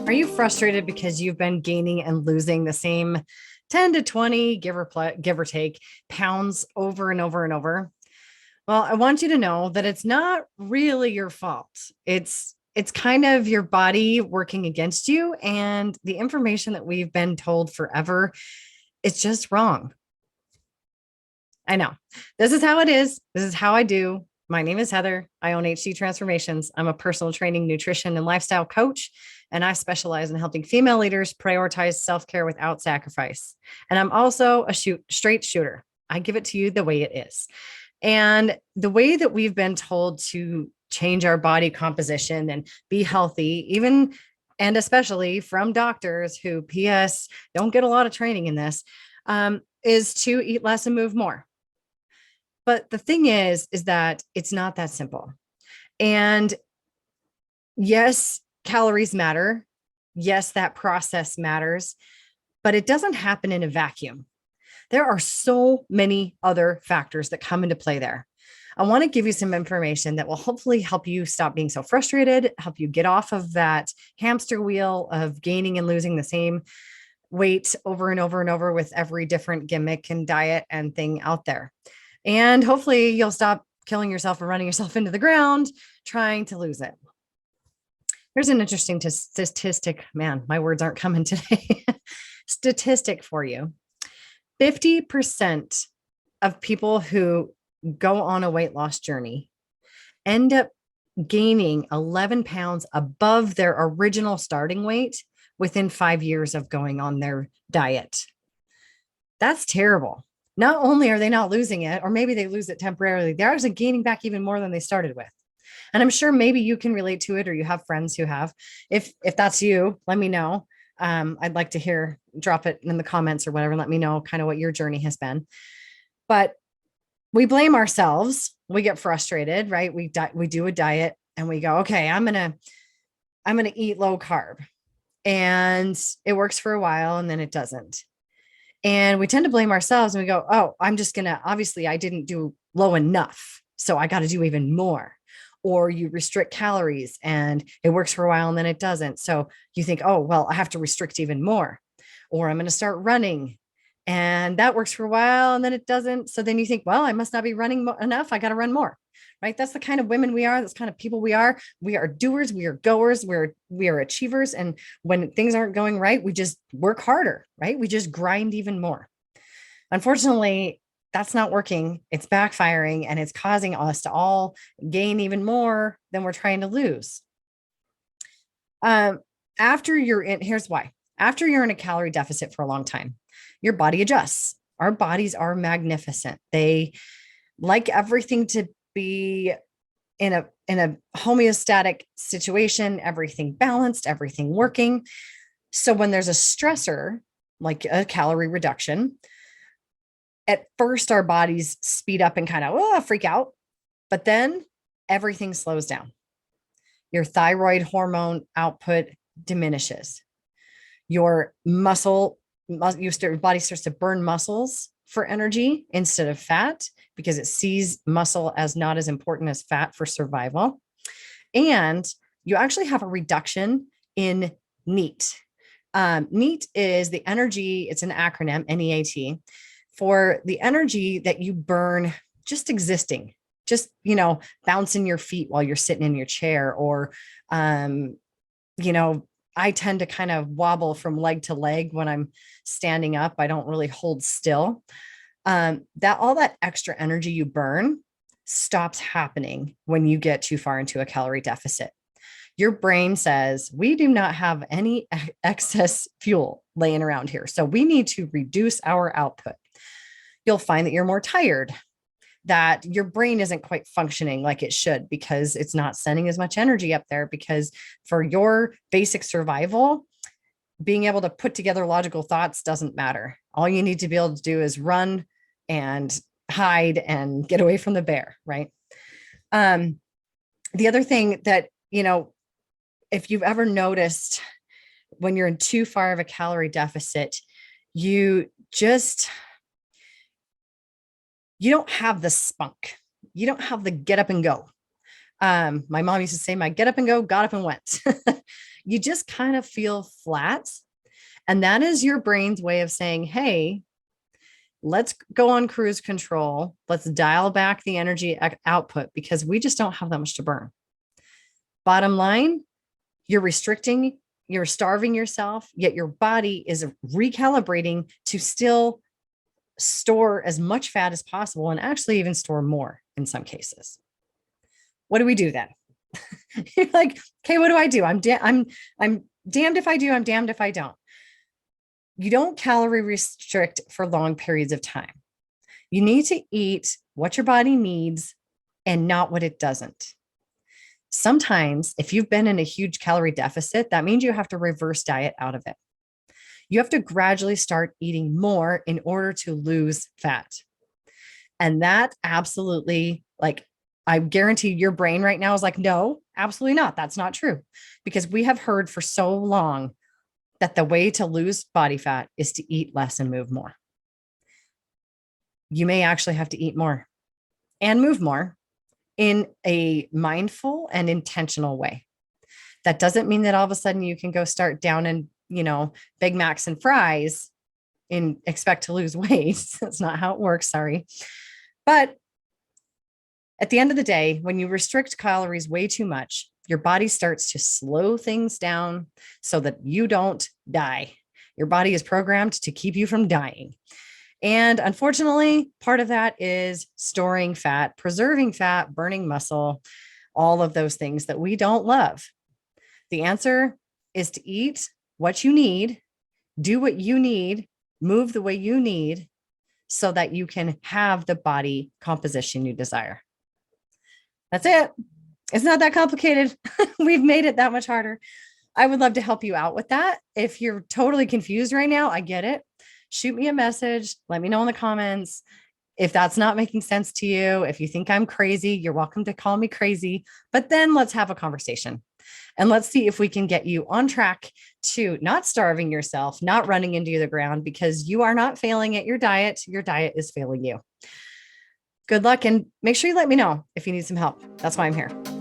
Are you frustrated because you've been gaining and losing the same 10 to 20, give or take, pounds over and over and over? Well, I want you to know that it's not really your fault. It's kind of your body working against you, and the information that we've been told forever, it's just wrong. I know. This is how it is. This is how I do. My name is Heather. I own HC Transformations. I'm a personal training, nutrition, and lifestyle coach, and I specialize in helping female leaders prioritize self care without sacrifice. And I'm also a straight shooter. I give it to you the way it is. And the way that we've been told to change our body composition and be healthy, even and especially from doctors who, P.S., don't get a lot of training in this, is to eat less and move more. But the thing is that it's not that simple. And yes, calories matter. Yes, that process matters, but it doesn't happen in a vacuum. There are so many other factors that come into play there. I want to give you some information that will hopefully help you stop being so frustrated, help you get off of that hamster wheel of gaining and losing the same weight over and over and over with every different gimmick and diet and thing out there. And hopefully you'll stop killing yourself or running yourself into the ground trying to lose it. Here's an interesting statistic. Man, my words aren't coming today. Statistic for you. 50% of people who go on a weight loss journey end up gaining 11 pounds above their original starting weight within 5 years of going on their diet. That's terrible. Not only are they not losing it, or maybe they lose it temporarily, they're actually gaining back even more than they started with. And I'm sure maybe you can relate to it, or you have friends who have. If that's you, let me know. I'd like to hear, drop it in the comments or whatever. Let me know kind of what your journey has been. But we blame ourselves. We get frustrated, right? We do a diet and we go, okay, I'm going to eat low carb, and it works for a while and then it doesn't. And we tend to blame ourselves and we go, oh, obviously I didn't do low enough, so I got to do even more. Or you restrict calories and it works for a while and then it doesn't. So you think, oh, well, I have to restrict even more. Or I'm going to start running and that works for a while and then it doesn't. So then you think, well, I must not be running enough. I got to run more, right? That's the kind of women we are. That's kind of people we are. We are doers. We are goers. We are achievers. And when things aren't going right, we just work harder, right? We just grind even more. Unfortunately, that's not working. It's backfiring and it's causing us to all gain even more than we're trying to lose. Here's why. After you're in a calorie deficit for a long time, your body adjusts. Our bodies are magnificent. They like everything to be in a homeostatic situation, everything balanced, everything working. So when there's a stressor, like a calorie reduction, at first our bodies speed up and kind of freak out, but then everything slows down. Your thyroid hormone output diminishes. Your body starts to burn muscles for energy instead of fat, because it sees muscle as not as important as fat for survival. And you actually have a reduction in NEAT. NEAT is the energy, it's an acronym, NEAT, for the energy that you burn just existing, just, bouncing your feet while you're sitting in your chair, or, I tend to kind of wobble from leg to leg when I'm standing up. I don't really hold still. All that extra energy you burn stops happening when you get too far into a calorie deficit. Your brain says, we do not have any excess fuel laying around here, so we need to reduce our output. You'll find that you're more tired, that your brain isn't quite functioning like it should because it's not sending as much energy up there, because for your basic survival, being able to put together logical thoughts doesn't matter. All you need to be able to do is run and hide and get away from the bear, right? The other thing that, if you've ever noticed when you're in too far of a calorie deficit, you don't have the spunk. You don't have the get up and go. My mom used to say, my get up and go, got up and went. You just kind of feel flat. And that is your brain's way of saying, hey, let's go on cruise control. Let's dial back the energy output because we just don't have that much to burn. Bottom line, you're restricting, you're starving yourself, yet your body is recalibrating to still store as much fat as possible and actually even store more in some cases. What do we do then? You're like, okay, what do I do? I'm damned if I do, I'm damned if I don't. You don't calorie restrict for long periods of time. You need to eat what your body needs and not what it doesn't. Sometimes, if you've been in a huge calorie deficit, that means you have to reverse diet out of it. You have to gradually start eating more in order to lose fat. And that absolutely, like, I guarantee your brain right now is like, no, absolutely not. That's not true. Because we have heard for so long that the way to lose body fat is to eat less and move more. You may actually have to eat more and move more in a mindful and intentional way. That doesn't mean that all of a sudden you can go start down and, Big Macs and fries and expect to lose weight. That's not how it works. Sorry. But at the end of the day, when you restrict calories way too much, your body starts to slow things down so that you don't die. Your body is programmed to keep you from dying. And unfortunately, part of that is storing fat, preserving fat, burning muscle, all of those things that we don't love. The answer is to eat what you need, do what you need, move the way you need so that you can have the body composition you desire. That's it. It's not that complicated. We've made it that much harder. I would love to help you out with that. If you're totally confused right now, I get it. Shoot me a message. Let me know in the comments. If that's not making sense to you, if you think I'm crazy, you're welcome to call me crazy, but then let's have a conversation and let's see if we can get you on track to not starving yourself, not running into the ground because you are not failing at your diet. Your diet is failing you. Good luck and make sure you let me know if you need some help. That's why I'm here.